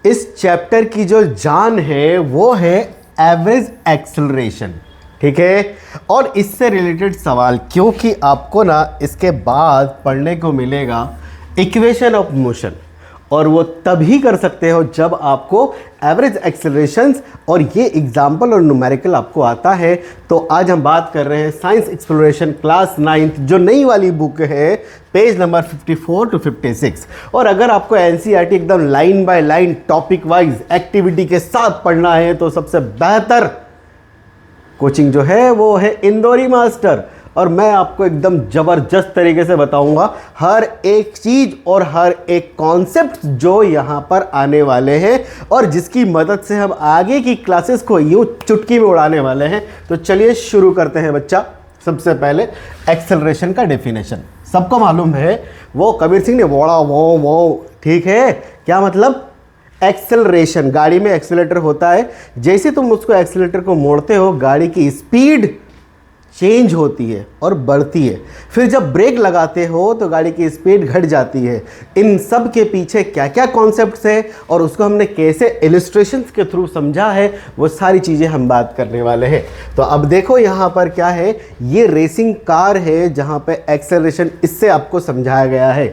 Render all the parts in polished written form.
इस चैप्टर की जो जान है वो है एवरेज एक्सेलरेशन, ठीक है। और इससे रिलेटेड सवाल, क्योंकि आपको ना इसके बाद पढ़ने को मिलेगा इक्वेशन ऑफ मोशन, और वो तभी कर सकते हो जब आपको एवरेज एक्सेलरेशंस और ये एग्जाम्पल और न्यूमेरिकल आपको आता है। तो आज हम बात कर रहे हैं साइंस एक्सप्लोरेशन क्लास 9th जो नई वाली बुक है, पेज नंबर 54 to 56। और अगर आपको एनसीईआरटी एकदम line by line topic wise activity के साथ पढ़ना है तो सबसे बेहतर कोचिंग जो है वो है इंदौरी मास्टर। और मैं आपको एकदम ज़बरदस्त तरीके से बताऊंगा हर एक चीज़ और हर एक कॉन्सेप्ट जो यहाँ पर आने वाले हैं, और जिसकी मदद से हम आगे की क्लासेस को यूँ चुटकी में उड़ाने वाले हैं। तो चलिए शुरू करते हैं बच्चा। सबसे पहले एक्सेलरेशन का डेफिनेशन सबको मालूम है, वो कबीर सिंह ने बोला वो ठीक है। क्या मतलब? एक्सेलरेशन, गाड़ी में एक्सेलेटर होता है, जैसे तुम उसको एक्सेलेटर को मोड़ते हो गाड़ी की स्पीड चेंज होती है और बढ़ती है। फिर जब ब्रेक लगाते हो तो गाड़ी की स्पीड घट जाती है। इन सब के पीछे क्या क्या कॉन्सेप्ट्स है और उसको हमने कैसे इलस्ट्रेशंस के थ्रू समझा है, वो सारी चीज़ें हम बात करने वाले हैं। तो अब देखो यहाँ पर क्या है, ये रेसिंग कार है जहाँ पे एक्सेलरेशन इससे आपको समझाया गया है।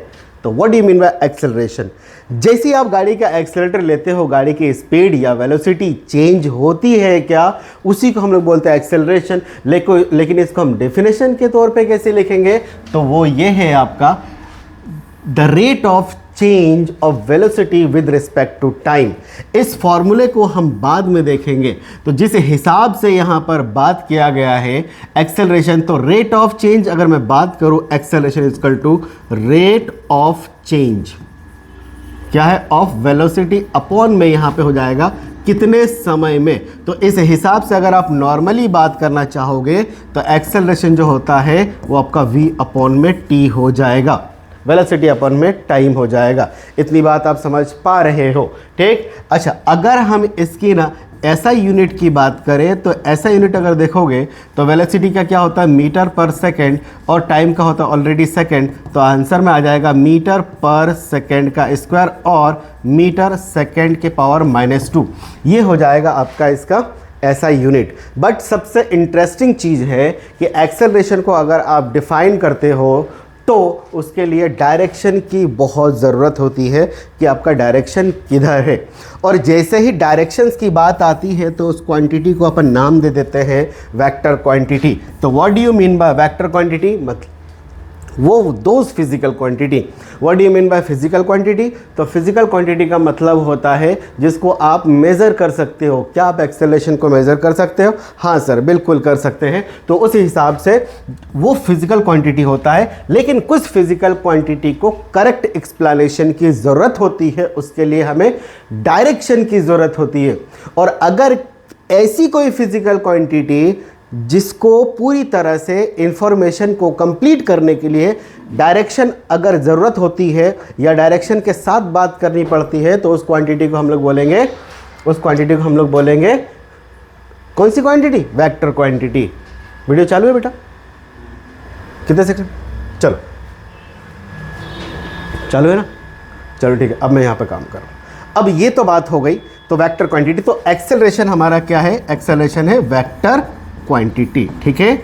तो what do you mean bye acceleration? जैसे ही आप गाड़ी का एक्सेलेटर लेते हो गाड़ी की स्पीड या वेलोसिटी चेंज होती है क्या, उसी को हम लोग बोलते हैं एक्सेलरेशन। लेकिन इसको हम डेफिनेशन के तौर पे कैसे लिखेंगे? तो वो ये है आपका the rate of change of velocity with respect to time. इस फॉर्मूले को हम बाद में देखेंगे। तो जिस हिसाब से यहाँ पर बात किया गया है एक्सेलरेशन, तो रेट ऑफ चेंज अगर मैं बात करूँ, acceleration is equal to rate of change क्या है, ऑफ वेलोसिटी अपॉन में यहाँ पे हो जाएगा कितने समय में। तो इस हिसाब से अगर आप नॉर्मली बात करना चाहोगे तो एक्सेलरेशन जो होता है वो आपका v अपॉन में t हो जाएगा, वेलोसिटी अपॉन में टाइम हो जाएगा। इतनी बात आप समझ पा रहे हो, ठीक। अच्छा, अगर हम इसकी ना ऐसा यूनिट की बात करें तो ऐसा यूनिट अगर देखोगे तो वेलोसिटी का क्या होता है मीटर पर सेकंड, और टाइम का होता है ऑलरेडी सेकंड। तो आंसर में आ जाएगा मीटर पर सेकंड का स्क्वायर और मीटर सेकंड के पावर -2। ये हो जाएगा आपका इसका ऐसा यूनिट। बट सबसे इंटरेस्टिंग चीज़ है कि एक्सेलरेशन को अगर आप डिफाइन करते हो तो उसके लिए डायरेक्शन की बहुत ज़रूरत होती है कि आपका डायरेक्शन किधर है। और जैसे ही डायरेक्शंस की बात आती है तो उस क्वांटिटी को अपन नाम दे देते हैं वेक्टर क्वांटिटी। तो what do you mean by vector quantity? मतलब वो those physical quantity. What do you mean by physical quantity? तो फिजिकल क्वांटिटी का मतलब होता है जिसको आप मेज़र कर सकते हो। क्या आप एक्सेलरेशन को मेज़र कर सकते हो? हाँ सर, बिल्कुल कर सकते हैं। तो उस हिसाब से वो फिजिकल क्वांटिटी होता है। लेकिन कुछ फिजिकल क्वांटिटी को करेक्ट एक्सप्लेनेशन की ज़रूरत होती है, उसके लिए हमें डायरेक्शन की ज़रूरत होती है। और अगर ऐसी कोई फिजिकल क्वांटिटी जिसको पूरी तरह से इंफॉर्मेशन को कंप्लीट करने के लिए डायरेक्शन अगर ज़रूरत होती है या डायरेक्शन के साथ बात करनी पड़ती है, तो उस क्वांटिटी को हम लोग बोलेंगे कौन सी क्वांटिटी? Vector quantity. वीडियो चालू है बेटा? कितने सेकंड? चलो चालू है ना? चलो ठीक है, अब मैं यहाँ पे काम कर रहा हूँ। अब ये तो बात हो गई, तो वेक्टर क्वांटिटी। तो एक्सेलरेशन हमारा क्या है? एक्सेलरेशन है वेक्टर क्वांटिटी, ठीक है।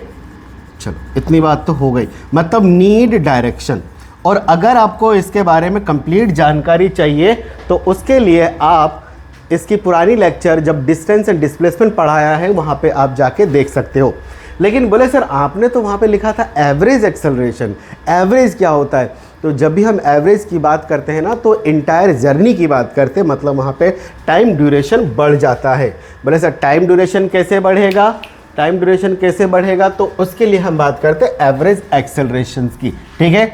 चलो इतनी बात तो हो गई, मतलब नीड डायरेक्शन। और अगर आपको इसके बारे में कंप्लीट जानकारी चाहिए तो उसके लिए आप इसकी पुरानी लेक्चर जब डिस्टेंस एंड डिस्प्लेसमेंट पढ़ाया है वहाँ पे आप जाके देख सकते हो। लेकिन बोले सर आपने तो वहाँ पे लिखा था एवरेज एक्सेलरेशन, एवरेज क्या होता है? तो जब भी हम एवरेज की बात करते हैं ना तो इंटायर जर्नी की बात करते हैं, मतलब वहाँ पे टाइम ड्यूरेशन बढ़ जाता है। बोले सर टाइम ड्यूरेशन कैसे बढ़ेगा? तो उसके लिए हम बात करते हैं एवरेज एक्सेलरेशन की, ठीक है।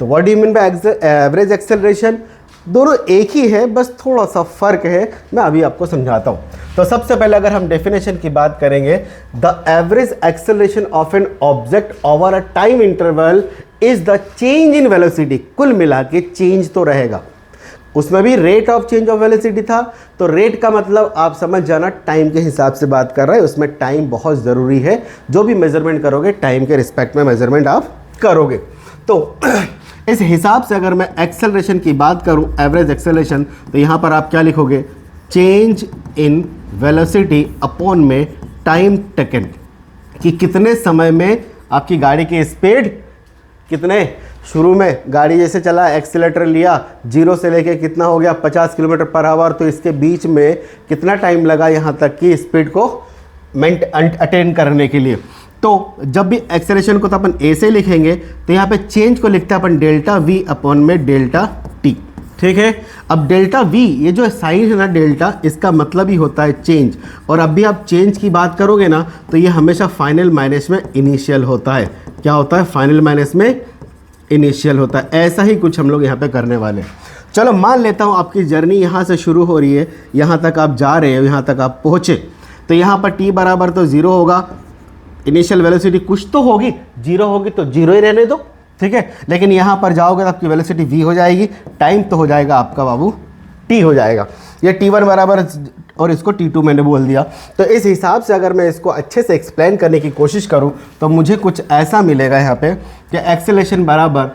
तो what do you mean by average acceleration? दोनों एक ही है, बस थोड़ा सा फ़र्क है, मैं अभी आपको समझाता हूँ। तो सबसे पहले अगर हम डेफिनेशन की बात करेंगे, the average acceleration of an object over a time interval is the change in velocity. कुल मिला के चेंज तो रहेगा, उसमें भी rate of change of velocity था। तो रेट का मतलब आप समझ जाना टाइम के हिसाब से बात कर रहे हैं, उसमें टाइम बहुत ज़रूरी है। जो भी मेजरमेंट करोगे टाइम के रिस्पेक्ट में मेजरमेंट आप करोगे। तो इस हिसाब से अगर मैं एक्सेलरेशन की बात करूं, एवरेज एक्सेलरेशन, तो यहाँ पर आप क्या लिखोगे? चेंज इन वेलोसिटी अपॉन में टाइम टेकन, कि कितने समय में आपकी गाड़ी की स्पीड, कितने शुरू में गाड़ी जैसे चला, एक्सीलेटर लिया, 0 से लेके कितना हो गया 50 किलोमीटर पर आवर, तो इसके बीच में कितना टाइम लगा यहाँ तक कि स्पीड को अटेन करने के लिए। तो जब भी एक्सेलरेशन को तो अपन ए से लिखेंगे, तो यहाँ पे चेंज को लिखते हैं अपन डेल्टा वी अपॉन में डेल्टा टी, ठीक है। अब डेल्टा वी, ये जो साइन है ना डेल्टा, इसका मतलब ही होता है चेंज, और अब भी आप चेंज की बात करोगे ना तो ये हमेशा फाइनल माइनस में इनिशियल होता है। क्या होता है? फाइनल माइनस में इनिशियल होता है। ऐसा ही कुछ हम लोग यहाँ पे करने वाले हैं। चलो मान लेता हूँ आपकी जर्नी यहाँ से शुरू हो रही है, यहाँ तक आप जा रहे हो, यहाँ तक आप पहुँचे, तो यहाँ पर t बराबर तो 0 होगा, इनिशियल वेलोसिटी कुछ तो होगी, 0 होगी तो 0 ही रहने दो, ठीक है। लेकिन यहाँ पर जाओगे तो आपकी वेलोसिटी v हो जाएगी, टाइम तो हो जाएगा आपका बाबू t हो जाएगा। ये t1 बराबर, और इसको t2 मैंने बोल दिया। तो इस हिसाब से अगर मैं इसको अच्छे से एक्सप्लेन करने की कोशिश करूँ तो मुझे कुछ ऐसा मिलेगा यहाँ पे कि एक्सेलेरेशन बराबर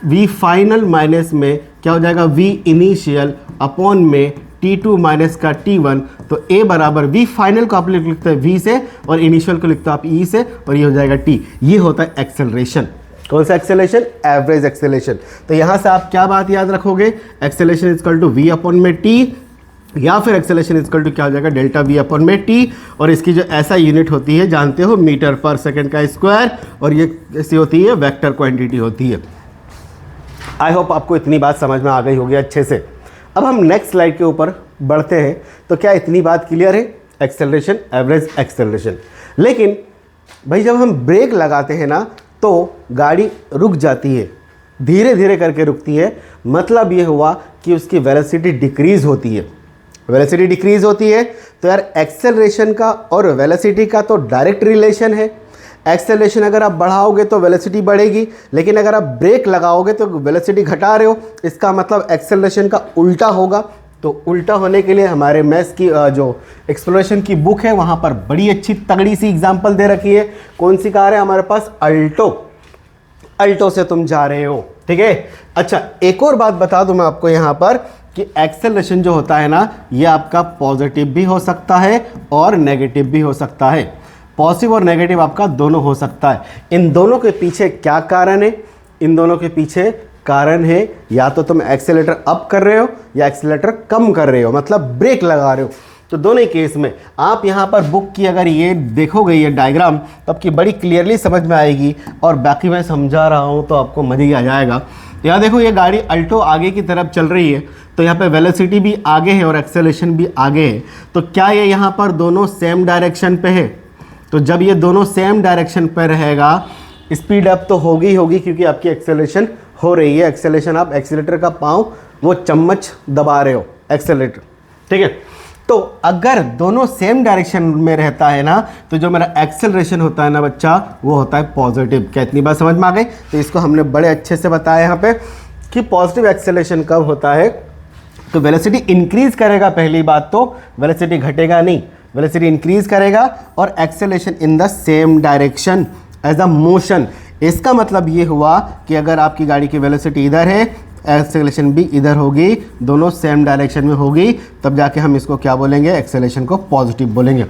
v फाइनल माइनस में क्या हो जाएगा, v इनिशियल अपॉन में t2 माइनस का t1। तो a बराबर v फाइनल को आप लिखते हैं v से, और इनिशियल को लिखते हो आप e से, और ये हो जाएगा t। ये होता है एक्सेलरेशन। कौन सा एक्सेलरेशन? Average acceleration. तो यहाँ से आप क्या बात याद रखोगे? Acceleration is equal to v upon में t, या फिर एक्सेलरेशन इजकल टू क्या हो जाएगा, डेल्टा v अपॉन में t। और इसकी जो ऐसा यूनिट होती है जानते हो, मीटर पर सेकेंड का स्क्वायर, और ये ऐसी होती है वेक्टर क्वांटिटी होती है। आई होप आपको इतनी बात समझ में आ गई होगी अच्छे से। अब हम नेक्स्ट स्लाइड के ऊपर बढ़ते हैं। तो क्या इतनी बात क्लियर है? Acceleration, average acceleration. लेकिन भाई जब हम ब्रेक लगाते हैं ना तो गाड़ी रुक जाती है, धीरे धीरे करके रुकती है। मतलब ये हुआ कि उसकी वेलोसिटी डिक्रीज होती है। वेलोसिटी डिक्रीज होती है तो यार एक्सेलरेशन का और वेलोसिटी का तो डायरेक्ट रिलेशन है। एक्सेलरेशन अगर आप बढ़ाओगे तो वेलोसिटी बढ़ेगी, लेकिन अगर आप ब्रेक लगाओगे तो वेलोसिटी घटा रहे हो, इसका मतलब एक्सेलरेशन का उल्टा होगा। तो उल्टा होने के लिए हमारे मैथ्स की जो एक्सप्लोरेशन की बुक है वहाँ पर बड़ी अच्छी तगड़ी सी एग्जाम्पल दे रखी है। कौन सी कार है हमारे पास? अल्टो। अल्टो से तुम जा रहे हो, ठीक है। अच्छा, एक और बात बता दूं मैं आपको यहाँ पर कि एक्सेलरेशन जो होता है ना, ये आपका पॉजिटिव भी हो सकता है और नेगेटिव भी हो सकता है। पॉजिटिव और नेगेटिव आपका दोनों हो सकता है। इन दोनों के पीछे क्या कारण है? इन दोनों के पीछे कारण है या तो तुम एक्सेलेटर अप कर रहे हो या एक्सेलेटर कम कर रहे हो, मतलब ब्रेक लगा रहे हो। तो दोनों ही केस में आप यहाँ पर बुक की अगर ये देखोगे ये डायग्राम तो आपकी बड़ी क्लियरली समझ में आएगी, और बाकी मैं समझा रहा हूँ तो आपको मज़ा ही आ जाएगा। यहाँ देखो ये गाड़ी अल्टो आगे की तरफ चल रही है, तो यहाँ पे वेलोसिटी भी आगे है और एक्सेलरेशन भी आगे है। तो क्या ये यहाँ पर दोनों सेम डायरेक्शन पे है? तो जब ये दोनों सेम डायरेक्शन पर रहेगा, स्पीड अप तो होगी होगी क्योंकि आपकी एक्सेलरेशन हो रही है। एक्सेलरेशन, आप एक्सेलेटर का पाँव वो चम्मच दबा रहे हो, एक्सेलेटर, ठीक है। तो अगर दोनों सेम डायरेक्शन में रहता है ना, तो जो मेरा एक्सेलरेशन होता है ना बच्चा, वो होता है पॉजिटिव। क्या इतनी बात समझ में आ गई? तो इसको हमने बड़े अच्छे से बताया यहाँ पे कि पॉजिटिव एक्सेलरेशन कब होता है, तो वेलोसिटी इंक्रीज करेगा। पहली बात तो वेलोसिटी घटेगा नहीं, वेलोसिटी इंक्रीज करेगा, और acceleration in the same direction as a motion. इसका मतलब ये हुआ कि अगर आपकी गाड़ी की वेलोसिटी इधर है, एक्सेलरेशन भी इधर होगी, दोनों सेम डायरेक्शन में होगी, तब जाके हम इसको क्या बोलेंगे? एक्सेलरेशन को पॉजिटिव बोलेंगे।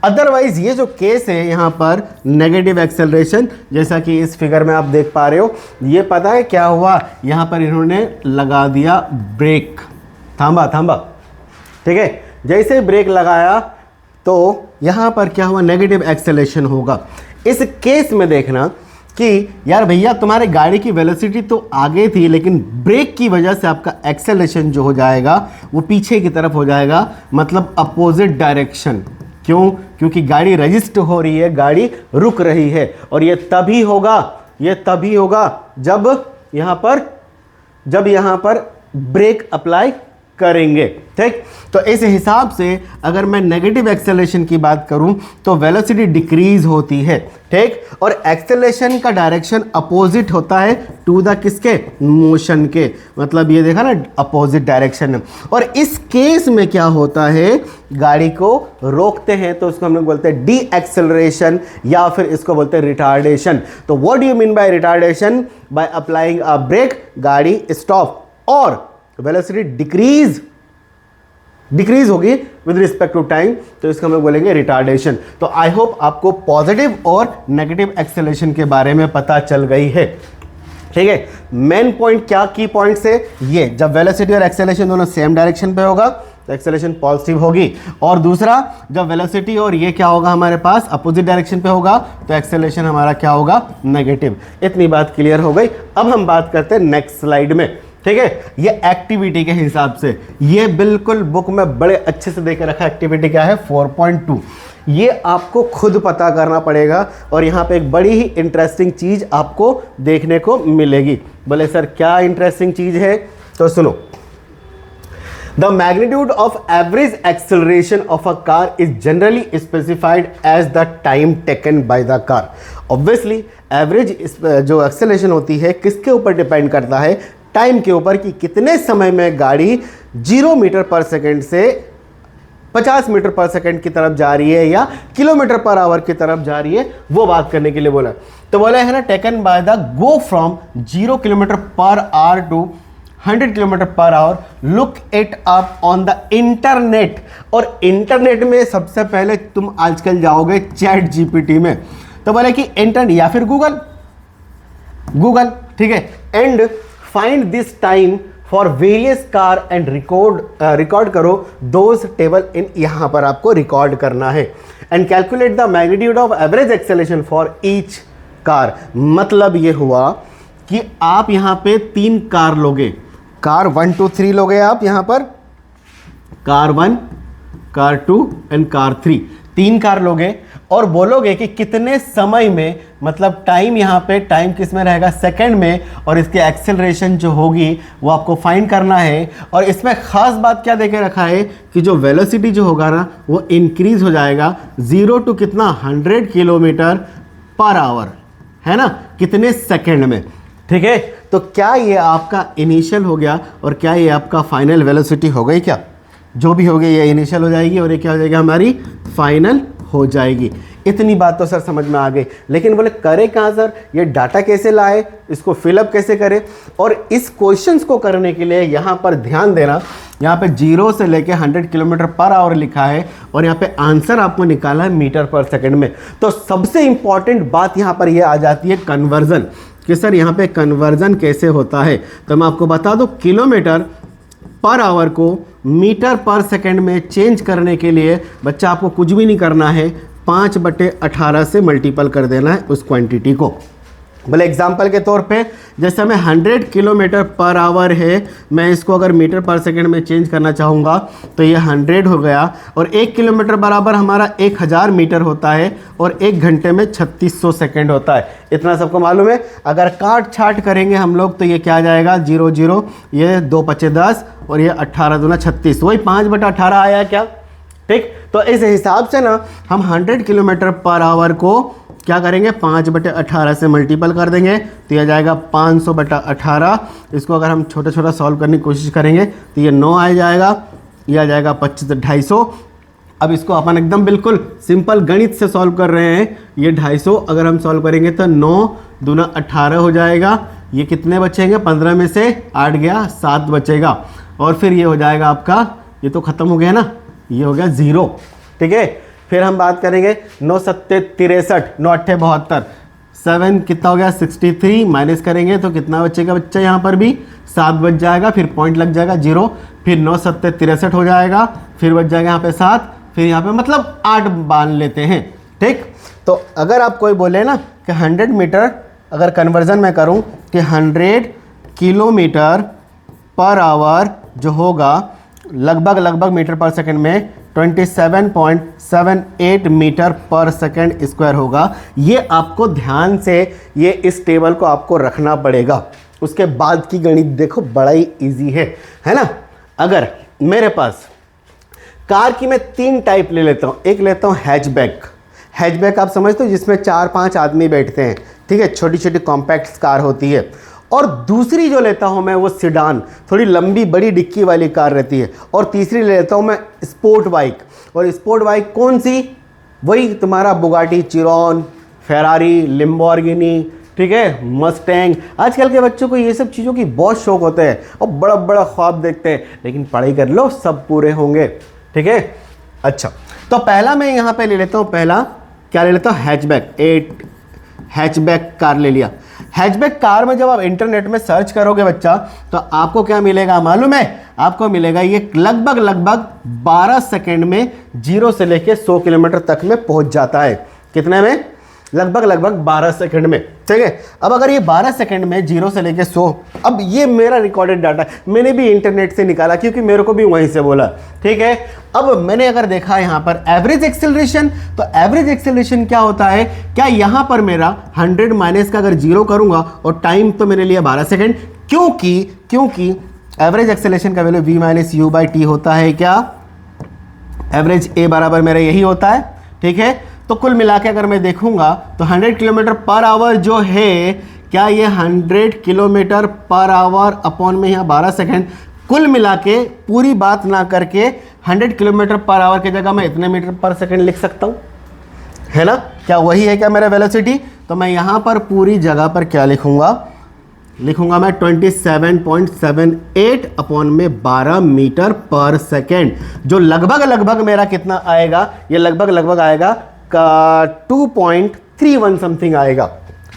अदरवाइज ये जो केस है यहाँ पर नेगेटिव एक्सेलरेशन, जैसा कि इस फिगर में आप देख पा रहे हो, ये पता है क्या हुआ? यहाँ पर इन्होंने लगा दिया ब्रेक, थांबा, ठीक है। जैसे ब्रेक लगाया तो यहाँ पर क्या हुआ? नेगेटिव एक्सेलरेशन होगा। इस केस में देखना कि यार भैया तुम्हारे गाड़ी की वेलोसिटी तो आगे थी, लेकिन ब्रेक की वजह से आपका एक्सेलरेशन जो हो जाएगा वो पीछे की तरफ हो जाएगा, मतलब अपोजिट डायरेक्शन। क्यों? क्योंकि गाड़ी रजिस्ट हो रही है, गाड़ी रुक रही है, और ये तभी होगा जब यहाँ पर ब्रेक अप्लाई करेंगे, ठीक। तो इस हिसाब से अगर मैं नेगेटिव एक्सेलरेशन की बात करूं तो वेलोसिटी डिक्रीज होती है, ठीक, और एक्सेलरेशन का डायरेक्शन अपोजिट होता है टू द किसके? मोशन के। मतलब ये देखा ना, अपोजिट डायरेक्शन है। और इस केस में क्या होता है? गाड़ी को रोकते हैं तो उसको हम लोग बोलते हैं डी एक्सेलरेशन, या फिर इसको बोलते हैं रिटार्डेशन। तो what do you mean by retardation? By applying a brake, गाड़ी स्टॉप और वेलोसिटी डिक्रीज डिक्रीज होगी विद रिस्पेक्ट टू टाइम, तो इसको हम लोग बोलेंगे रिटार्डेशन। तो आई होप आपको पॉजिटिव और नेगेटिव एक्सेलरेशन के बारे में पता चल गई है। ठीक है, मेन पॉइंट क्या की पॉइंट्स है ये, जब वेलोसिटी और एक्सेलरेशन दोनों सेम डायरेक्शन पे होगा तो एक्सेलरेशन पॉजिटिव होगी, और दूसरा जब वेलोसिटी और ये क्या होगा हमारे पास अपोजिट डायरेक्शन पे होगा तो एक्सेलरेशन हमारा क्या होगा, नेगेटिव। इतनी बात क्लियर हो गई। अब हम बात करते हैं नेक्स्ट स्लाइड में। ठीक है, ये एक्टिविटी के हिसाब से ये बिल्कुल बुक में बड़े अच्छे से देकर रखा एक्टिविटी क्या है 4.2, ये आपको खुद पता करना पड़ेगा, और यहाँ पे एक बड़ी ही इंटरेस्टिंग चीज आपको देखने को मिलेगी। बोले सर क्या इंटरेस्टिंग चीज है, तो सुनो। The magnitude of average acceleration of a car is generally specified as the time taken by the car. Obviously, average जो acceleration होती है किसके ऊपर डिपेंड करता है, टाइम के ऊपर, कि कितने समय में गाड़ी 0 मीटर पर सेकेंड से 50 मीटर पर सेकेंड की तरफ जा रही है या किलोमीटर पर आवर की तरफ जा रही है, वो बात करने के लिए बोला। तो बोला है ना, taken by the go from 0 kilometre per hour to 100 kilometre per hour, look it up on the internet. और इंटरनेट में सबसे पहले तुम आजकल जाओगे चैट जीपीटी में, तो बोले कि इंटरनेट या फिर गूगल, ठीक है, and find this time for various car and record करो दोज टेबल इन, यहां पर आपको रिकॉर्ड करना है, and calculate the magnitude of average acceleration for each car. मतलब ये हुआ कि आप यहां पे 3 कार लोगे, कार 1 2 3 लोगे आप यहां पर, car 1, car 2 and car 3, 3 car लोगे, और बोलोगे कि कितने समय में, मतलब टाइम यहाँ पे, टाइम किस में रहेगा, सेकंड में, और इसकी एक्सेलरेशन जो होगी वो आपको फाइंड करना है। और इसमें खास बात क्या देके रखा है कि जो वेलोसिटी जो होगा ना वो इंक्रीज हो जाएगा 0 टू कितना 100 किलोमीटर पर आवर, है ना, कितने सेकंड में। ठीक है, तो क्या ये आपका इनिशियल हो गया और क्या ये आपका फाइनल वेलोसिटी हो गई, क्या जो भी हो गई ये इनिशियल हो जाएगी और ये क्या हो जाएगी हमारी फाइनल हो जाएगी। इतनी बात तो सर समझ में आ गई, लेकिन बोले करे कहाँ सर, ये डाटा कैसे लाए, इसको फिलअप कैसे करें। और इस क्वेश्चंस को करने के लिए यहाँ पर ध्यान देना, यहाँ पे 0 से लेके 100 किलोमीटर पर आवर लिखा है और यहाँ पे आंसर आपको निकाला है मीटर पर सेकंड में। तो सबसे इंपॉर्टेंट बात यहाँ पर ये आ जाती है कन्वर्जन, कि सर यहाँ पे कन्वर्जन कैसे होता है। तो मैं आपको बता दूँ, किलोमीटर पर आवर को मीटर पर सेकंड में चेंज करने के लिए बच्चा आपको कुछ भी नहीं करना है, 5/18 से मल्टीपल कर देना है उस क्वांटिटी को। बोले एग्जाम्पल के तौर पे, जैसे हमें 100 किलोमीटर पर आवर है, मैं इसको अगर मीटर पर सेकंड में चेंज करना चाहूँगा तो ये 100 हो गया, और 1 किलोमीटर बराबर हमारा 1000 मीटर होता है, और 1 घंटे में 3600 सेकंड होता है। इतना सबको मालूम है। अगर काट छाट करेंगे हम लोग तो ये क्या आ जाएगा, 0 0, ये 2 5 10 और ये 18 दूना 36, वही 5/18 आया क्या। ठीक, तो इस हिसाब से ना हम 100 किलोमीटर पर आवर को क्या करेंगे, 5/18 से मल्टीपल कर देंगे तो यह जाएगा 500/18। इसको अगर हम छोटा छोटा सॉल्व करने की कोशिश करेंगे तो ये 9 आ जाएगा, यह आ जाएगा 25 250। अब इसको अपन एकदम बिल्कुल सिंपल गणित से सॉल्व कर रहे हैं। ये 250 अगर हम सॉल्व करेंगे तो 9 दूना 18 हो जाएगा। ये कितने बचेंगे, 15 में से 8 गया, 7 बचेगा, और फिर ये हो जाएगा आपका, ये तो ख़त्म हो गया ना, ये हो गया 0। ठीक है, फिर हम बात करेंगे 9 7 63, 9 8 72, 7 कितना हो गया 63, माइनस करेंगे तो कितना बचेगा बच्चा, यहाँ पर भी 7 बच जाएगा, फिर पॉइंट लग जाएगा 0, फिर 9 7 63 हो जाएगा, फिर बच जाएगा यहाँ पे 7, फिर यहाँ पे मतलब 8 बांध लेते हैं। ठीक, तो अगर आप कोई बोले ना कि 100 मीटर, अगर कन्वर्जन मैं करूँ कि 100 किलोमीटर पर आवर जो होगा लगभग मीटर पर सेकंड में 27.78 मीटर पर सेकंड स्क्वायर होगा। ये आपको ध्यान से ये इस टेबल को आपको रखना पड़ेगा। उसके बाद की गणित देखो बड़ा ही इजी है ना। अगर मेरे पास कार की मैं 3 टाइप ले लेता हूँ, एक लेता हूँ हैचबैक आप समझते हो, जिसमें 4-5 आदमी बैठते हैं, ठीक है, छोटी छोटी कॉम्पैक्ट कार होती है। और दूसरी जो लेता हूँ मैं वो सिडान, थोड़ी लंबी बड़ी डिक्की वाली कार रहती है। और तीसरी ले लेता हूँ मैं स्पोर्ट बाइक। और स्पोर्ट बाइक कौन सी, वही तुम्हारा बुगाटी चिरॉन, फेरारी, लिम्बोर्गिनी, ठीक है, मस्टैंग। आजकल के बच्चों को ये सब चीज़ों की बहुत शौक होते हैं और बड़ा बड़ा ख्वाब देखते हैं, लेकिन पढ़ाई कर लो सब पूरे होंगे। ठीक है, अच्छा तो पहला मैं यहाँ पे ले लेता हूँ, पहला क्या ले लेता हूँ, हैचबैक। 8 हैचबैक कार ले लिया। हैचबैक कार में जब आप इंटरनेट में सर्च करोगे बच्चा, तो आपको क्या मिलेगा मालूम है? आपको मिलेगा ये लगभग 12 सेकंड में 0 से लेके 100 किलोमीटर तक में पहुंच जाता है। कितने में? लगभग 12 सेकंड में। ठीक है, अब अगर ये 12 सेकंड में 0 से लेके 100, अब ये मेरा रिकॉर्डेड डाटा, मैंने भी इंटरनेट से निकाला क्योंकि मेरे को भी वहीं से बोला। ठीक है, अब मैंने अगर देखा यहाँ पर एवरेज एक्सेलरेशन, तो एवरेज एक्सेलरेशन क्या होता है? क्या यहाँ पर मेरा 100 माइनस का अगर 0 करूंगा और टाइम तो मैंने लिया 12 सेकंड, क्योंकि एवरेज एक्सेलरेशन का value v minus you by T होता है। क्या एवरेज a बराबर मेरा यही होता है। ठीक है, तो कुल मिला के अगर मैं देखूंगा तो 100 किलोमीटर पर आवर जो है, क्या ये 100 किलोमीटर पर आवर अपॉन में यहाँ 12 सेकंड, कुल मिला के पूरी बात ना करके 100 किलोमीटर पर आवर की जगह मैं इतने मीटर पर सेकंड लिख सकता हूँ, है ना? क्या वही है क्या मेरा वेलोसिटी? तो मैं यहाँ पर पूरी जगह पर क्या लिखूंगा मैं 27.78 अपॉन में 12 मीटर पर सेकेंड, जो लगभग मेरा कितना आएगा? ये लगभग आएगा का 2.31 समथिंग आएगा।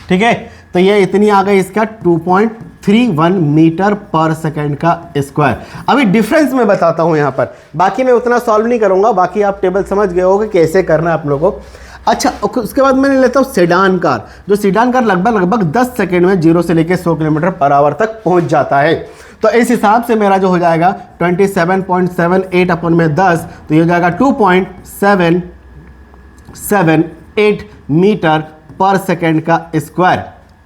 ठीक है, तो ये इतनी आ गई इसका 2.31 मीटर पर सेकेंड का स्क्वायर। अभी डिफरेंस मैं बताता हूं यहां पर, बाकी मैं उतना सॉल्व नहीं करूंगा, बाकी आप टेबल समझ गए होगे कैसे करना है आप लोगों को। अच्छा, उसके बाद मैंने लेता हूँ सेडान कार। जो सेडान कार लगभग 10 सेकंड में 0 से लेकर 100 किलोमीटर पर आवर तक पहुंच जाता है। तो इस हिसाब से मेरा जो हो जाएगा 27.78 अपॉन में 10, तो ये हो जाएगा 2.778 मीटर पर सेकंड का स्क्वायर।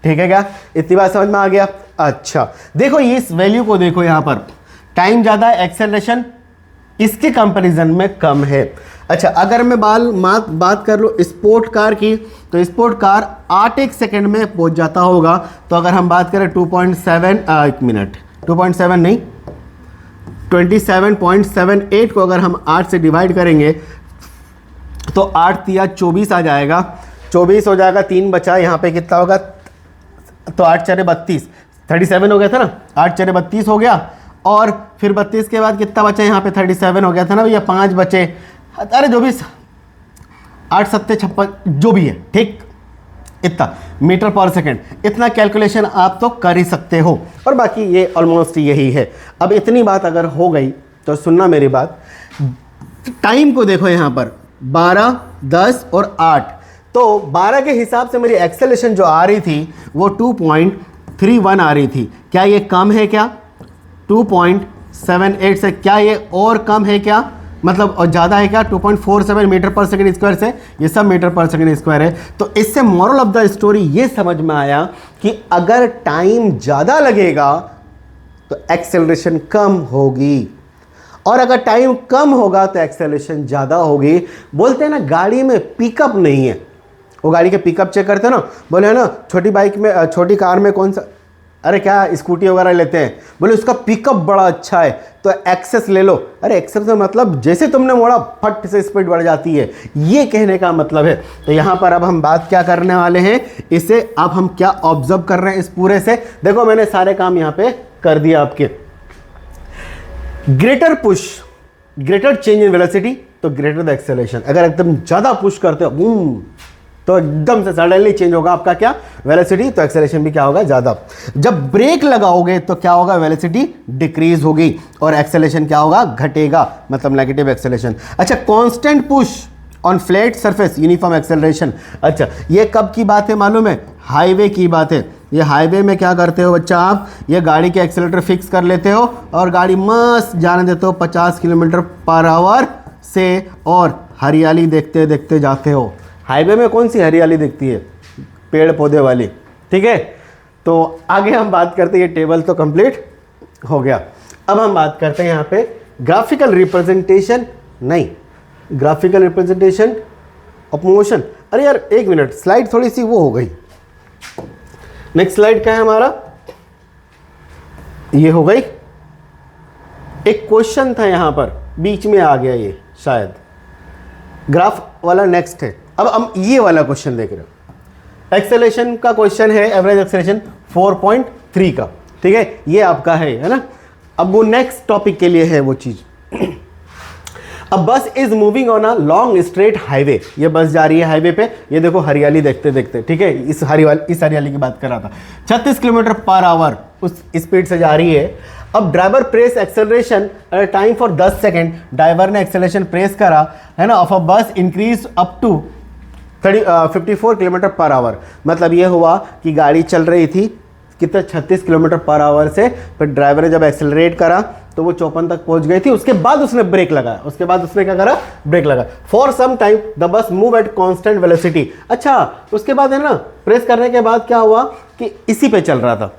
ठीक है, क्या इतनी बात समझ में आ गया? अच्छा देखो, ये इस वैल्यू को देखो, यहाँ पर टाइम ज़्यादा है, एक्सेलरेशन इसके कंपैरिजन में कम है। अच्छा, अगर मैं बात कर लूँ स्पोर्ट कार की, तो स्पोर्ट कार 8 सेकंड में पहुंच जाता होगा। तो अगर हम बात करें 2.7 नहीं 27.78 को अगर हम 8 से डिवाइड करेंगे तो 8 तिया 24 आ जाएगा। 24 हो जाएगा, 3 बचा, यहाँ पे कितना होगा? तो 8 चरे 32, 37 हो गया था ना, 8 चरे 32 हो गया, और फिर 32 के बाद कितना बचा? यहाँ पे 37 हो गया था ना भैया, 5 बचे, अरे जो भी 8 7 56 जो भी है, ठीक, इतना मीटर पर सेकंड, इतना कैलकुलेशन आप तो कर ही सकते हो, और बाकी ये ऑलमोस्ट यही है। अब इतनी बात अगर हो गई तो सुनना मेरी बात, टाइम को देखो यहाँ पर 12, 10 और 8, तो 12 के हिसाब से मेरी एक्सेलरेशन जो आ रही थी वो 2.31 आ रही थी। क्या ये कम है क्या 2.78 से? क्या ये और कम है क्या, मतलब और ज़्यादा है क्या 2.47 मीटर पर सेकंड स्क्वायर से? ये सब मीटर पर सेकंड स्क्वायर है। तो इससे मोरल ऑफ द स्टोरी ये समझ में आया कि अगर टाइम ज़्यादा लगेगा तो एक्सेलरेशन कम होगी, और अगर टाइम कम होगा तो एक्सेलरेशन ज़्यादा होगी। बोलते हैं ना गाड़ी में पिकअप नहीं है, वो गाड़ी के पिकअप चेक करते हैं ना, बोले है ना छोटी बाइक में, छोटी कार में कौन सा, अरे क्या स्कूटी वगैरह लेते हैं, बोले उसका पिकअप बड़ा अच्छा है तो एक्सेस ले लो। अरे एक्सेस का मतलब जैसे तुमने मोड़ा फट से स्पीड बढ़ जाती है, ये कहने का मतलब है। तो यहाँ पर अब हम बात क्या करने वाले हैं, इसे अब हम क्या ऑब्जर्व कर रहे हैं इस पूरे से। देखो मैंने सारे काम यहाँ पे कर दिया आपके। Greater push, greater change in velocity, तो ग्रेटर द एक्सेलरेशन। अगर एकदम ज़्यादा पुश करते हो तो एकदम से सडनली चेंज होगा आपका क्या वेलोसिटी, तो एक्सेलरेशन भी क्या होगा ज़्यादा। जब ब्रेक लगाओगे तो क्या होगा, वेलोसिटी डिक्रीज होगी और एक्सेलरेशन क्या होगा, घटेगा, मतलब नेगेटिव एक्सेलरेशन। अच्छा, constant push on flat surface uniform acceleration. अच्छा, ये कब की बात है मालूम है? हाईवे की बात है। ये हाईवे में क्या करते हो बच्चा आप, ये गाड़ी के एक्सेलेटर फिक्स कर लेते हो और गाड़ी मस्त जाने देते हो 50 किलोमीटर पर आवर से, और हरियाली देखते देखते जाते हो। हाईवे में कौन सी हरियाली दिखती है, पेड़ पौधे वाली। ठीक है, तो आगे हम बात करते हैं, ये टेबल तो कंप्लीट हो गया। अब हम बात करते हैं यहाँ पे ग्राफिकल रिप्रेजेंटेशन, नहीं ग्राफिकल रिप्रेजेंटेशन ऑफ मोशन। अरे यार एक मिनट, स्लाइड थोड़ी सी वो हो गई। नेक्स्ट स्लाइड क्या है हमारा, ये हो गई। एक क्वेश्चन था यहाँ पर बीच में आ गया, ये शायद ग्राफ वाला नेक्स्ट है। अब हम ये वाला क्वेश्चन देख रहे हो, एक्सेलरेशन का क्वेश्चन है, एवरेज एक्सेलरेशन 4.3 का, ठीक है, ये आपका है ना। अब वो नेक्स्ट टॉपिक के लिए है वो चीज। अब बस is moving on a long straight highway, ये बस जा रही है हाईवे पे, ये देखो हरियाली देखते देखते, ठीक है, इस हरियाली की बात कर रहा था। 36 किलोमीटर पर आवर उस स्पीड से जा रही है। अब driver press acceleration time for 10 second, driver ने एक्सेलरेशन प्रेस करा है ना, of a bus increase up to 54 kilometre per hour. मतलब ये हुआ कि गाड़ी चल रही थी कितना 36 किलोमीटर पर आवर से, फिर ड्राइवर ने जब एक्सेलरेट करा तो वो 54 तक पहुंच गई थी, उसके बाद उसने ब्रेक लगाया, उसके बाद उसने क्या करा, ब्रेक लगाया। For some time the bus move at constant velocity. अच्छा, उसके बाद है ना, प्रेस करने के बाद क्या हुआ कि इसी पे चल रहा था,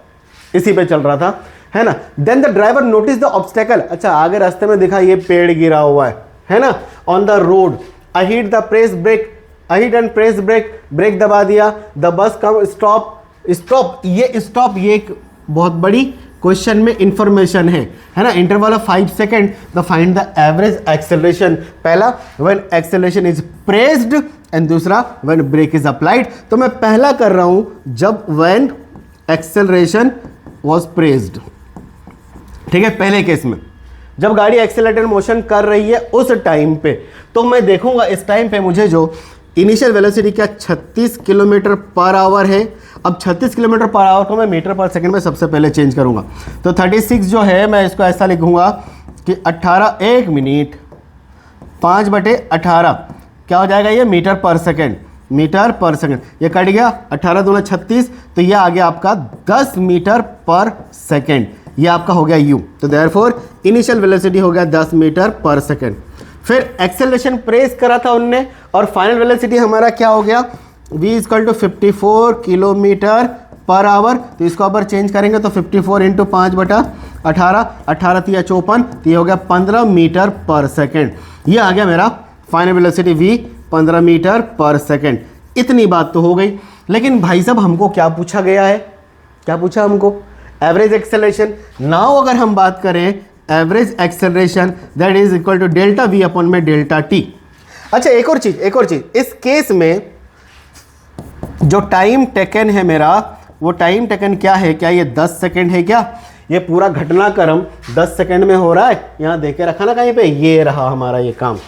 इसी पे चल रहा था, है ना। Then the driver notice the obstacle, अच्छा आगे रास्ते में दिखा ये पेड़ गिरा हुआ है ना, on the road. I hit the press brake, I hit and press brake, brake दबा दिया। The bus come stop, stop, ये स्टॉप, ये एक बहुत बड़ी क्वेश्चन में इंफॉर्मेशन है ना। Interval of 5 second the find the average acceleration. पहला when acceleration is pressed and दूसरा व्हेन ब्रेक इज अप्लाइड। तो मैं पहला कर रहा हूं जब व्हेन एक्सेलरेशन वाज प्रेस्ड, ठीक है, पहले केस में जब गाड़ी एक्सेलरेटेड मोशन कर रही है उस टाइम पे, तो मैं देखूंगा इस टाइम पे मुझे जो इनिशियल वेलोसिटी क्या 36 किलोमीटर पर आवर है। अब 36 किलोमीटर पर आवर को मैं मीटर पर सेकंड में सबसे पहले चेंज करूंगा, तो 36 जो है मैं इसको ऐसा लिखूंगा कि 18 1 मिनट 5/18 क्या हो जाएगा, ये मीटर पर सेकंड, मीटर पर सेकंड, ये कट गया, 18 दूना 36, तो ये आ गया आपका 10 मीटर पर सेकंड, ये आपका हो गया u। तो देयरफॉर इनिशियल वेलोसिटी हो गया 10 मीटर पर सेकंड। फिर एक्सेलरेशन प्रेस करा था उनने और फाइनल वेलोसिटी हमारा क्या हो गया, v = 54 किलोमीटर पर आवर। तो इसको अगर चेंज करेंगे तो 54 × 5/18, 18 तिया 54, तो ये हो गया 15 मीटर पर सेकंड। ये आ गया मेरा फाइनल वेलोसिटी v 15 मीटर पर सेकंड। इतनी बात तो हो गई, लेकिन भाई साहब हमको क्या पूछा गया है, क्या पूछा हमको, एवरेज एक्सेलरेशन। नाउ अगर हम बात करें average acceleration that is equal to delta v upon में डेल्टा t। अच्छा एक और चीज, इस केस में जो टाइम टेकन है मेरा, वो टाइम टेकन क्या है, क्या ये 10 सेकेंड है क्या, ये पूरा घटनाक्रम 10 सेकेंड में हो रहा है, यहाँ देख के रखा ना कहीं पे, ये रहा हमारा ये काम।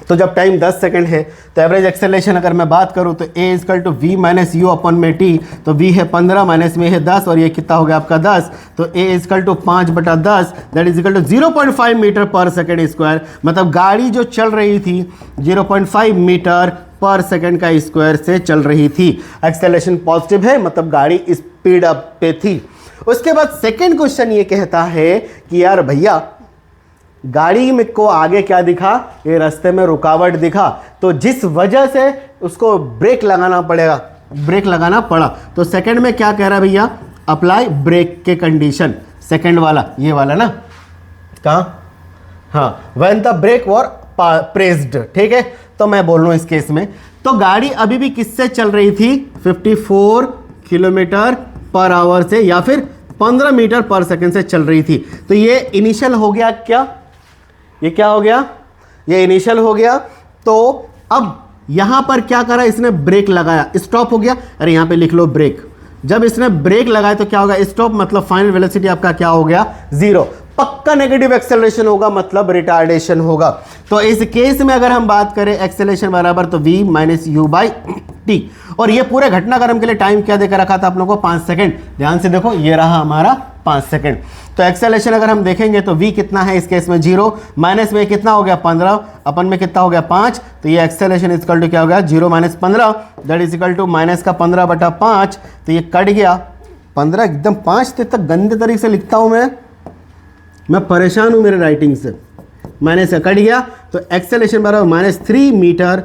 तो जब टाइम 10 सेकेंड है तो एवरेज एक्सेलरेशन अगर मैं बात करूँ तो a = v - u अपॉन में t, तो v है 15 माइनस में है 10 और ये कितना हो गया आपका 10, तो a = 5/10 that is equal to 0.5 metre per second square. मतलब गाड़ी जो चल रही थी 0.5 मीटर पर सेकेंड का स्क्वायर से चल रही थी। एक्सेलरेशन पॉजिटिव है, मतलब गाड़ी स्पीड अप पे थी। उसके बाद सेकेंड क्वेश्चन ये कहता है कि यार भैया गाड़ी में को आगे क्या दिखा, ये रास्ते में रुकावट दिखा, तो जिस वजह से उसको ब्रेक लगाना पड़ेगा, ब्रेक लगाना पड़ा। तो सेकंड में क्या कह रहा है भैया, अप्लाई ब्रेक के कंडीशन, सेकंड वाला, ये वाला ना, कहाँ, हाँ, when the brake were pressed, ठीक है। तो मैं बोल रहा हूं इस केस में, तो गाड़ी अभी भी किससे चल रही थी, 54 किलोमीटर पर आवर से या फिर 15 मीटर पर सेकंड से चल रही थी। तो ये इनिशियल हो गया, क्या ये क्या हो गया, ये इनिशियल हो गया। तो अब यहां पर क्या करा, इसने ब्रेक लगाया, स्टॉप हो गया। अरे यहां पे लिख लो ब्रेक, जब इसने ब्रेक लगाया तो क्या होगा, स्टॉप, मतलब फाइनल वेलोसिटी आपका क्या हो गया, 0। पक्का नेगेटिव एक्सेलरेशन होगा, मतलब रिटार्डेशन होगा। तो इस केस में अगर हम बात करें एक्सेलरेशन बराबर तो v - u/t, और ये पूरे घटनाक्रम के लिए टाइम क्या देकर रखा था आप लोगों को, 5 सेकंड। ध्यान से देखो, ये रहा हमारा 5 सेकंड। तो एक्सेलरेशन अगर हम देखेंगे तो v कितना है इस केस में 0, माइनस में कितना हो गया 15, अपन में कितना हो गया 5, तो ये एक्सेलरेशन इक्वल टू क्या हो गया 0 - 15 दैट इज इक्वल टू -15/5। तो ये कट गया 15, एकदम 5 तक गंदे तरीके से लिखता हूं मैं परेशान हूं मेरे राइटिंग से, माइनस से कट गया। तो एक्सेलरेशन बराबर -3 मीटर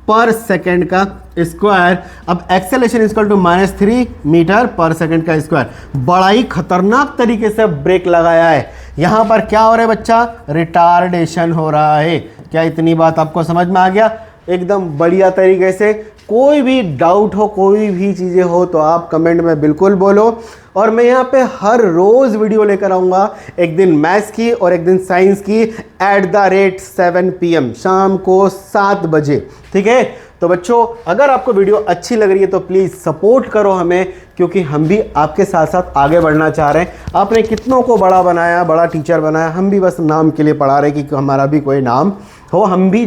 पर सेकंड का स्क्वायर। अब एक्सेलरेशन इक्वल टू -3 मीटर पर सेकंड का स्क्वायर। बड़ा ही खतरनाक तरीके से ब्रेक लगाया है। यहां पर क्या हो रहा है बच्चा, रिटार्डेशन हो रहा है। क्या इतनी बात आपको समझ में आ गया, एकदम बढ़िया तरीके से। कोई भी डाउट हो, कोई भी चीज़ें हो तो आप कमेंट में बिल्कुल बोलो। और मैं यहाँ पे हर रोज़ वीडियो लेकर आऊँगा, एक दिन मैथ्स की और एक दिन साइंस की @ 7 PM, शाम को 7 बजे, ठीक है। तो बच्चों अगर आपको वीडियो अच्छी लग रही है तो प्लीज़ सपोर्ट करो हमें, क्योंकि हम भी आपके साथ साथ आगे बढ़ना चाह रहे हैं। आपने कितनों को बड़ा बनाया, बड़ा टीचर बनाया, हम भी बस नाम के लिए पढ़ा रहे कि हमारा भी कोई नाम हो, हम भी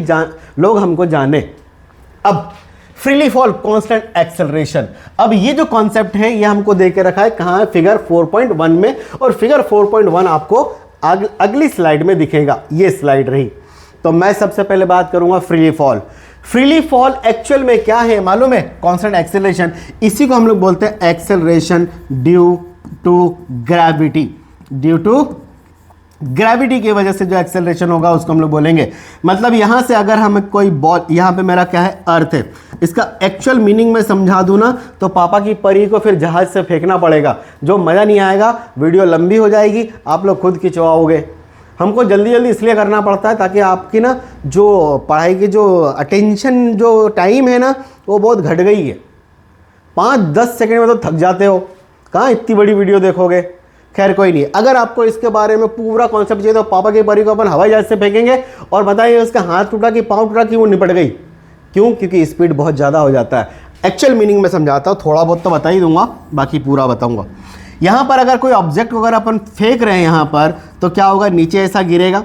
लोग हमको जाने। अब फ्रीली फॉल कांस्टेंट एक्सेलरेशन, अब ये जो कॉन्सेप्ट है ये हमको दे के रखा है कहाँ है, फिगर 4.1 में, और फिगर 4.1 आपको अगली स्लाइड में दिखेगा, ये स्लाइड रही। तो मैं सबसे पहले बात करूंगा freely fall. Freely fall actual में क्या है मालूम है, कांस्टेंट एक्सेलरेशन, इसी को हम लोग बोलते हैं acceleration due to gravity. Due to gravity की वजह से जो एक्सेलरेशन होगा उसको हम लोग बोलेंगे। मतलब यहां से अगर हम कोई बॉल, यहां पे मेरा क्या है, अर्थ है, इसका एक्चुअल मीनिंग में समझा दूं ना तो पापा की परी को फिर जहाज से फेंकना पड़ेगा, जो मज़ा नहीं आएगा, वीडियो लंबी हो जाएगी, आप लोग खुद खिंचवाओगे। हमको जल्दी जल्दी इसलिए करना पड़ता है ताकि आपकी ना जो पढ़ाई की जो अटेंशन जो टाइम है ना वो बहुत घट गई है। 5-10 सेकंड में तो थक जाते हो, कहाँ इतनी बड़ी वीडियो देखोगे। खैर कोई नहीं, अगर आपको इसके बारे में पूरा कॉन्सेप्ट चाहिए तो पापा की परी को अपन हवाई जहाज से फेंकेंगे और बताइए उसका हाथ टूटा कि पाँव टूटा कि वो निपट गई। क्यों? क्योंकि स्पीड बहुत ज़्यादा हो जाता है। एक्चुअल मीनिंग में समझाता हूँ, थोड़ा बहुत तो बता ही दूंगा, बाकी पूरा बताऊंगा। यहाँ पर अगर कोई ऑब्जेक्ट वगैरह अपन फेंक रहे हैं यहाँ पर, तो क्या होगा, नीचे ऐसा गिरेगा।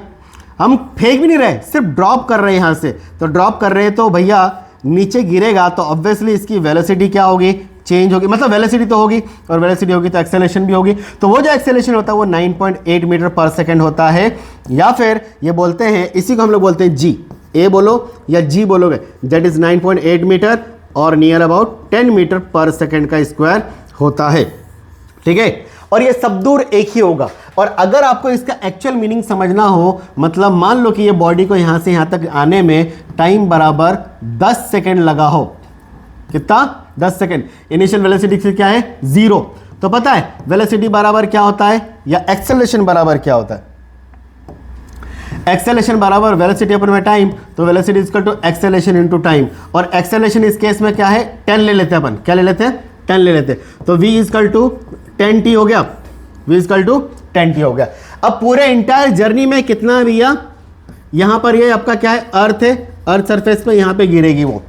हम फेंक भी नहीं रहे, सिर्फ ड्रॉप कर रहे हैं यहाँ से, तो ड्रॉप कर रहे हैं तो भैया नीचे गिरेगा तो ऑब्वियसली इसकी वेलोसिटी क्या होगी, चेंज होगी। मतलब वेलोसिटी तो होगी, और वेलोसिटी होगी तो एक्सेलरेशन भी होगी। तो वो जो एक्सेलरेशन होता है वो 9.8 मीटर पर सेकेंड होता है, या फिर ये बोलते हैं, इसी को हम लोग बोलते हैं जी। ए बोलो या जी बोलोगे, दैट इज 9.8 मीटर और near about 10 metre per second का स्क्वायर होता है। ठीक है, और ये सब दूर एक ही होगा। और अगर आपको इसका एक्चुअल मीनिंग समझना हो, मतलब मान लो कि ये बॉडी को यहां से यहां तक आने में टाइम बराबर 10 सेकेंड लगा हो। कितना? 10 सेकेंड। इनिशियल वेलोसिटी से क्या है, 0। तो पता है वेलोसिटी बराबर क्या होता है, या एक्सेलरेशन बराबर क्या होता है? एक्सेलरेशन बराबर वेलोसिटी अपन में टाइम, तो velocity equal to acceleration into time. और एक्सेलरेशन इस केस में क्या है, 10 ले लेते हैं अपन। क्या ले लेते हैं? 10 ले लेते हैं। तो v इक्वल टू 10t हो गया, v इक्वल टू 10t हो गया। अब पूरे इंटायर जर्नी में कितना है भैया, यहां पर ये आपका क्या है, अर्थ है, अर्थ सरफेस पे यहां पे गिरेगी वो।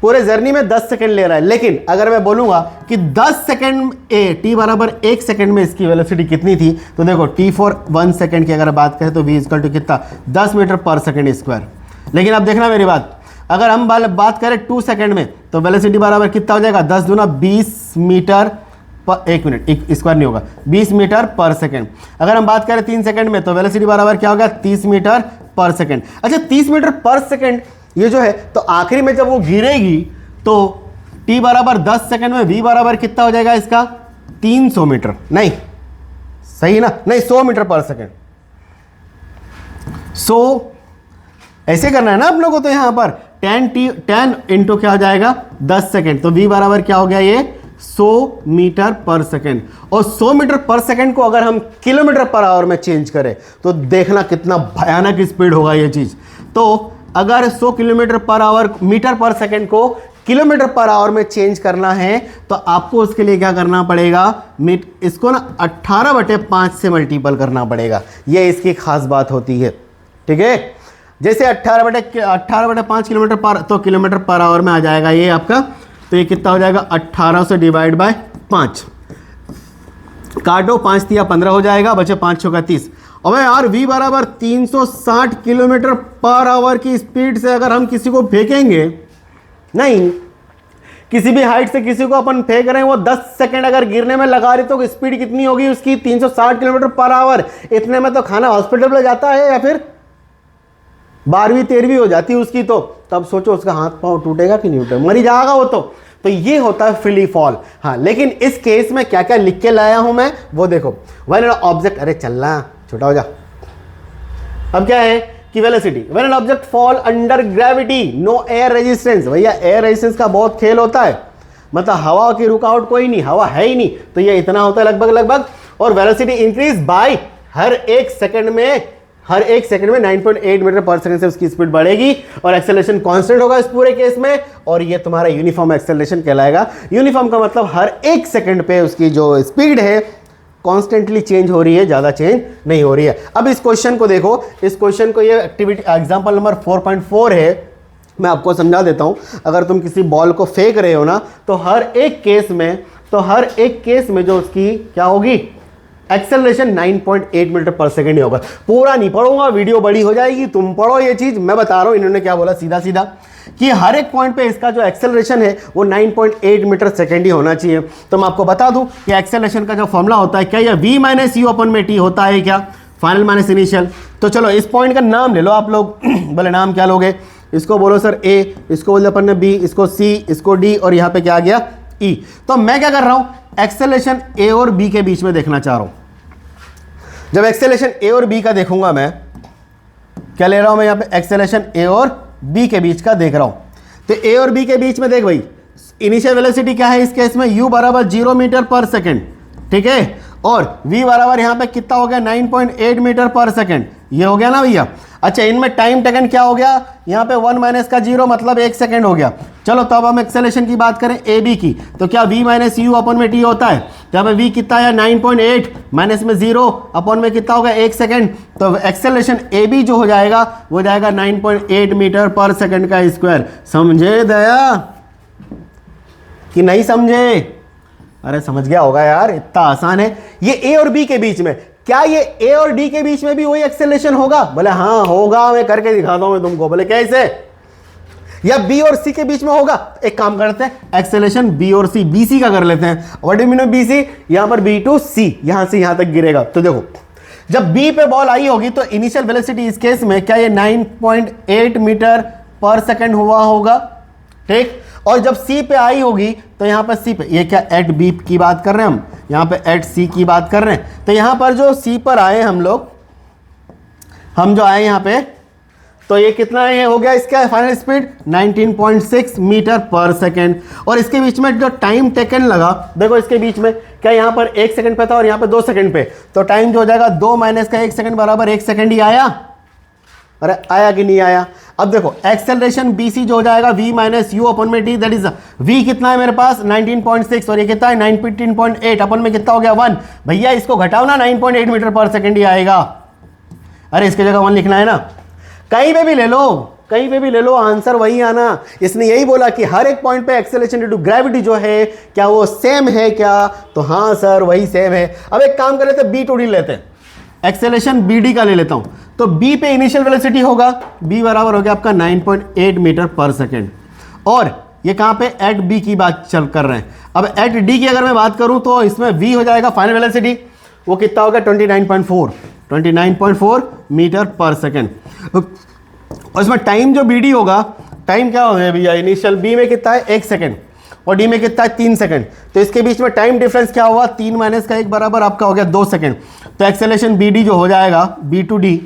पूरे जर्नी में 10 सेकंड ले रहा है, लेकिन अगर मैं बोलूंगा कि 10 सेकंड t बराबर 1 सेकंड में इसकी वेलोसिटी कितनी थी, तो देखो t फॉर 1 सेकंड की अगर बात करें तो v इक्वल टू कितना, 10 मीटर पर सेकंड स्क्वायर। लेकिन अब देखना मेरी बात, अगर हम बात करें 2 सेकंड में तो वेलोसिटी बराबर कितना हो जाएगा, 10 दूना 20 मीटर पर 1 मिनट, एक स्क्वायर नहीं होगा, 20 मीटर पर सेकंड। अगर हम बात करें 3 सेकंड में तो वेलोसिटी बराबर क्या होगा, 30 मीटर पर सेकंड। अच्छा 30 मीटर पर सेकंड ये जो है, तो आखिरी में जब वो गिरेगी तो t बराबर 10 सेकंड में v बराबर कितना हो जाएगा इसका, 300 मीटर, नहीं सही ना, नहीं 100 मीटर पर सेकंड। 100 ऐसे करना है ना आप लोगों को, तो यहां पर 10 इंटू क्या हो जाएगा, 10 सेकंड, तो v बराबर क्या हो गया, ये 100 मीटर पर सेकंड। और 100 मीटर पर सेकंड को अगर हम किलोमीटर पर आवर में चेंज करें तो देखना कितना भयानक स्पीड होगा ये चीज। तो अगर 100 किलोमीटर पर आवर, मीटर पर सेकंड को किलोमीटर पर आवर में चेंज करना है तो आपको उसके लिए क्या करना पड़ेगा, इसको ना 18/5 से मल्टीपल करना पड़ेगा। ये इसकी खास बात होती है। ठीक है, जैसे 18/5 किलोमीटर पर, तो किलोमीटर पर आवर में आ जाएगा ये आपका, तो ये कितना हो जाएगा, 18 से डिवाइड बाय 5, काटो 5 दिया 15 हो जाएगा, बचे 5 6 30। अबे यार v बराबर 360 किलोमीटर पर आवर की स्पीड से अगर हम किसी को फेंकेंगे, नहीं किसी भी हाइट से किसी को अपन फेंक रहे हैं, वो 10 सेकंड अगर गिरने में लगा रही तो स्पीड कितनी होगी उसकी, 360 किलोमीटर पर आवर। इतने में तो खाना हॉस्पिटल में जाता है या फिर 12वीं 13वीं हो जाती है उसकी। तो तब सोचो उसका हाथ पांव टूटेगा कि नहीं टूटेगा, मरी जाएगा वो तो ये होता है फ्रीली फॉल। हाँ, लेकिन इस केस में क्या क्या लिख के लाया हूं मैं वो देखो। व्हेन एन ऑब्जेक्ट, अरे चलना छोटा हो जा। अब क्या है कि velocity, when an object fall under gravity no air resistance. भैया एयर रेजिस्टेंस का बहुत खेल होता है, मतलब हवा की रुकावट कोई नहीं, हवा है ही नहीं, तो ये इतना होता है लगभग। और वेलोसिटी इंक्रीज बाय हर एक सेकंड में 9.8 मीटर पर सेकंड से उसकी स्पीड बढ़ेगी, और एक्सेलरेशन कांस्टेंट होगा इस पूरे केस में, और ये तुम्हारा यूनिफॉर्म एक्सेलरेशन कहलाएगा। यूनिफॉर्म का मतलब हर एक सेकंड पे उसकी जो स्पीड है कॉन्स्टेंटली चेंज हो रही है, ज्यादा चेंज नहीं हो रही है। अब इस क्वेश्चन को देखो, इस क्वेश्चन को, ये एक्टिविटी एग्जांपल नंबर 4.4 है। मैं आपको समझा देता हूँ। अगर तुम किसी बॉल को फेंक रहे हो ना, तो हर एक केस में जो उसकी क्या होगी, एक्सेलरेशन 9.8 मीटर पर सेकेंड ही होगा। पूरा नहीं पढ़ूंगा, वीडियो बड़ी हो जाएगी, तुम पढ़ो ये चीज, मैं बता रहा हूं इन्होंने क्या बोला सीधा सीधा, कि हर एक पॉइंट पे इसका जो एक्सेलरेशन है वो 9.8 मीटर सेकेंड ही होना चाहिए। तो मैं आपको बता दूं कि एक्सेलरेशन का जो फॉर्मूला होता है, क्या यह v माइनस यू अपन में टी होता है क्या, फाइनल माइनस इनिशियल। तो चलो इस पॉइंट का नाम ले लो आप लोग बोले नाम क्या लोगे, इसको बोलो सर ए, इसको बोले अपन ने बी, इसको सी, इसको डी, और यहाँ पे क्या आ गया ई। तो मैं क्या कर रहा हूं, एक्सेलरेशन ए और बी के बीच में देखना चाह रहा हूं। जब एक्सेलरेशन ए और बी का देखूंगा, मैं क्या ले रहा हूं, मैं यहां पे एक्सेलरेशन ए और बी के बीच का देख रहा हूं। तो ए और बी के बीच में देख भाई, इनिशियल वेलोसिटी क्या है इस केस में, u बराबर 0 मीटर पर सेकेंड, ठीक है, और v बराबर यहां पे कितना हो गया 9.8 मीटर पर सेकेंड, ये हो गया ना भैया। अच्छा, इनमें टाइम टेकन क्या हो गया, यहाँ पे 1 माइनस का 0 मतलब 1 सेकेंड हो गया। चलो तो अब हम एक्सेलरेशन की बात करें ए बी की, तो क्या v माइनस यू अपन में टी होता है, तो यहाँ पे v कितना है 9.8 माइनस में 0 अपन में कितना होगा 1 सेकेंड। तो एक्सेलरेशन ए बी जो हो जाएगा वो जाएगा 9.8 मीटर पर सेकेंड का स्क्वायर। समझे दया कि नहीं समझे? अरे समझ गया होगा यार, इतना आसान है। ये ए और बी के बीच में, क्या ये ए और डी के बीच में भी वही एक्सेलरेशन होगा? बोले हाँ होगा, मैं करके दिखाता हूं मैं तुमको। बोले कैसे? या बी और सी के बीच में होगा? एक काम करते हैं, एक्सेलरेशन बी और सी, बी सी का कर लेते हैं। What do you mean B C? यहां पर बी टू सी, यहां से यहां तक गिरेगा। तो देखो, जब बी पे बॉल आई होगी तो इनिशियल वेलोसिटी इस केस में क्या ये 9.8 मीटर पर सेकेंड हुआ होगा, ठीक। और जब सी पे आई होगी तो यहां पर सी पे, ये क्या एट बी की बात कर रहे हैं हम, यहां पे एट सी की बात कर रहे हैं। तो यहां पर जो सी पर आए हम लोग, हम जो आए यहां पे, तो ये कितना ये हो गया इसका final speed 19.6 metre per second. और इसके बीच में जो टाइम टेकन लगा, देखो इसके बीच में क्या यहां पर 1 सेकंड पे था और यहां पे 2 सेकंड पे, तो टाइम जो हो जाएगा 2 माइनस का 1 सेकंड बराबर 1 सेकंड ही आया। अरे आया कि नहीं आया? अब देखो एक्सेलरेशन BC जो हो जाएगा v माइनस यू अपन में टी, दैट इज v कितना है मेरे पास 19.6 और ये कितना है 19.8, अपन में कितना हो गया 1। भैया इसको घटाओ ना, 9.8 मीटर पर सेकेंड ही आएगा। अरे इसके जगह 1 लिखना है ना, कहीं पे भी ले लो, कहीं पे भी ले लो, आंसर वही आना। इसने यही बोला कि हर एक पॉइंट पे एक्सेलरेशन ड्यू टू ग्रेविटी जो है क्या वो सेम है क्या, तो हाँ सर वही सेम है। अब एक काम कर लेते बी टू डी लेते हैं, एक्सेलरेशन BD का ले लेता हूं। तो B पे इनिशियल वेलोसिटी होगा, B बराबर हो गया आपका 9.8 मीटर पर सेकेंड, और ये कहां पे एट B की बात चल कर रहे हैं। अब एट D की अगर मैं बात करूं तो इसमें V हो जाएगा फाइनल वेलोसिटी, वो कितना होगा 29.4 मीटर पर सेकेंड। और इसमें टाइम जो BD होगा, टाइम क्या हो गया भैया, इनिशियल B में कितना है 1 सेकेंड और D में कितना है 3 सेकेंड, तो इसके बीच में टाइम डिफरेंस क्या हुआ 3 माइनस का 1 बराबर आपका हो गया 2 सेकेंड। तो एक्सेलरेशन BD जो हो जाएगा B टू D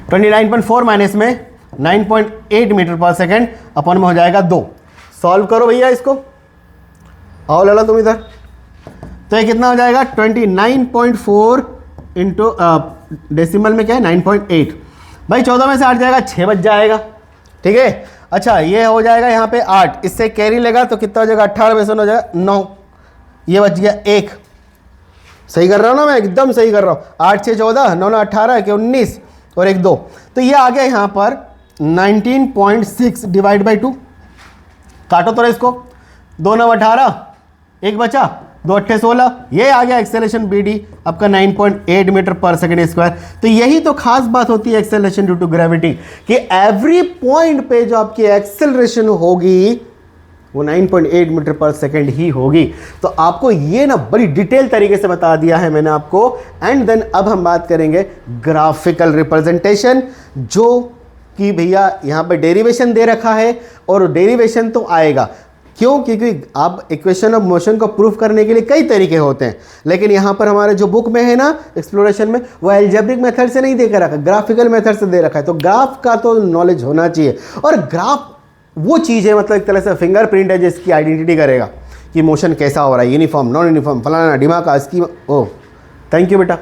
29.4 माइनस में 9.8 मीटर पर सेकेंड अपन में हो जाएगा 2। सॉल्व करो भैया इसको, आओ लाला तुम इधर। तो ये कितना हो जाएगा 29.4 इंटू डेसिमल में क्या है 9.8, भाई 14 में से 8 जाएगा 6 बच जाएगा, ठीक है। अच्छा ये हो जाएगा यहाँ पे 8, इससे कैरी लेगा तो कितना हो जाएगा 18 में से हो जाएगा 9, ये बच गया 1। सही कर रहा हूँ ना मैं, एकदम सही कर रहा हूँ। 8 6 14, 9 9 18 के 19 और 1 2, तो ये आ गया यहाँ पर 19.6 डिवाइड बाई 2। काटो तो इसको, 2 9 18, 1 बचा, 2 8 16, ये आ गया एक्सेलरेशन BD आपका 9.8 मीटर पर सेकेंड स्क्वायर। तो यही तो खास बात होती है एक्सेलरेशन ड्यू टू ग्रेविटी, कि एवरी पॉइंट पे जो आपकी एक्सेलरेशन होगी वो 9.8 मीटर पर सेकेंड ही होगी। तो आपको ये ना बड़ी डिटेल तरीके से बता दिया है मैंने आपको। एंड देन अब हम बात करेंगे ग्राफिकल रिप्रेजेंटेशन, जो कि भैया यहाँ पे डेरिवेशन दे रखा है, और डेरिवेशन तो आएगा क्यों, क्योंकि आप इक्वेशन ऑफ मोशन को प्रूफ करने के लिए कई तरीके होते हैं, लेकिन यहाँ पर हमारे जो बुक में है ना एक्सप्लोरेशन में, वो एल्जेब्रिक मेथड से नहीं दे कर रखा, ग्राफिकल मेथड से दे रखा है। तो ग्राफ का तो नॉलेज होना चाहिए, और ग्राफ वो चीज़ है, मतलब एक तरह से फिंगरप्रिंट है जिसकी आइडेंटिटी करेगा कि मोशन कैसा हो रहा है, यूनिफॉर्म नॉन यूनिफॉर्म फलाना ढिमाका इसकी। ओह थैंक यू बेटा।